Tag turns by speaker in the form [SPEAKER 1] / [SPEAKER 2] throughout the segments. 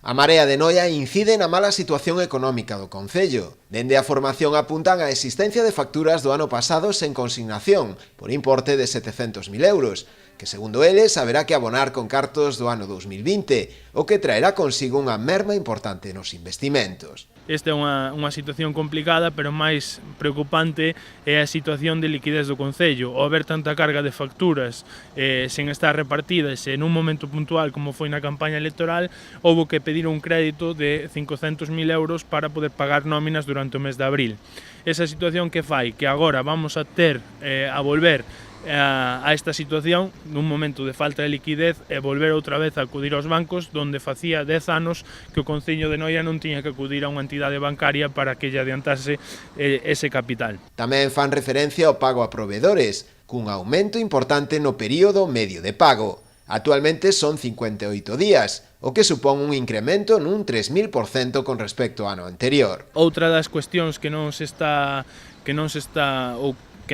[SPEAKER 1] A Marea de Noia incide na mala situación económica do concello. Dende a formación apuntan a existencia de facturas do ano pasado sen consignación, por importe de 700.000 euros, que segundo eles haberá que abonar con cartos do ano 2020, o que traerá consigo unha merma importante nos investimentos.
[SPEAKER 2] Esta é unha situación complicada, pero máis preocupante é a situación de liquidez do concello. Ao haber tanta carga de facturas sen estar repartidas en un momento puntual como foi na campaña electoral, houbo que pedir un crédito de 500.000 euros para poder pagar nóminas durante o mes de abril. Esa situación que fai que agora vamos a ter a volver a esta situación nun momento de falta de liquidez e volver outra vez a acudir aos bancos, donde facía 10 anos que o Concello de Noia non tiña que acudir a unha entidade bancaria para que lle adiantase ese capital.
[SPEAKER 1] Tamén fan referencia ao pago a provedores, cun aumento importante no período medio de pago. Actualmente son 58 días, o que supón un incremento nun 3.000% con respecto ao ano anterior.
[SPEAKER 2] Outra das cuestións que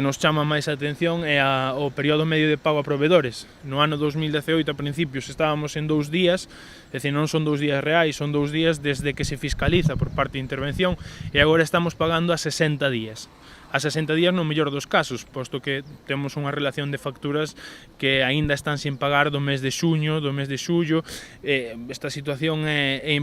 [SPEAKER 2] nos chama máis a atención é o período medio de pago a provedores. No ano 2018, a principios, estábamos en 2 días, é dicir, non son 2 días reais, son 2 días desde que se fiscaliza por parte de intervención, e agora estamos pagando a 60 días. A 60 días no mellor dos casos, posto que temos unha relación de facturas que aínda están sin pagar do mes de xuño, do mes de xullo. Esta situación é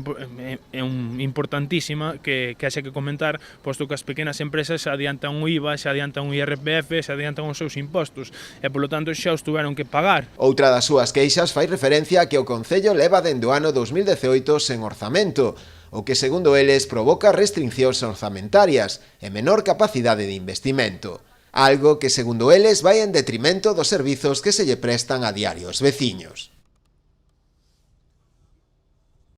[SPEAKER 2] importantísima que haxe que comentar, posto que as pequenas empresas se adiantan o IVA, se adiantan o IRPF, se adiantan os seus impostos, e polo tanto xa os tuveron que pagar.
[SPEAKER 1] Outra das súas queixas fai referencia a que o Concello leva dende o ano 2018 sen orzamento, o que, segundo eles, provoca restriccións orzamentarias e menor capacidade de investimento, algo que, segundo eles, vai en detrimento dos servizos que se lle prestan a diario aos veciños.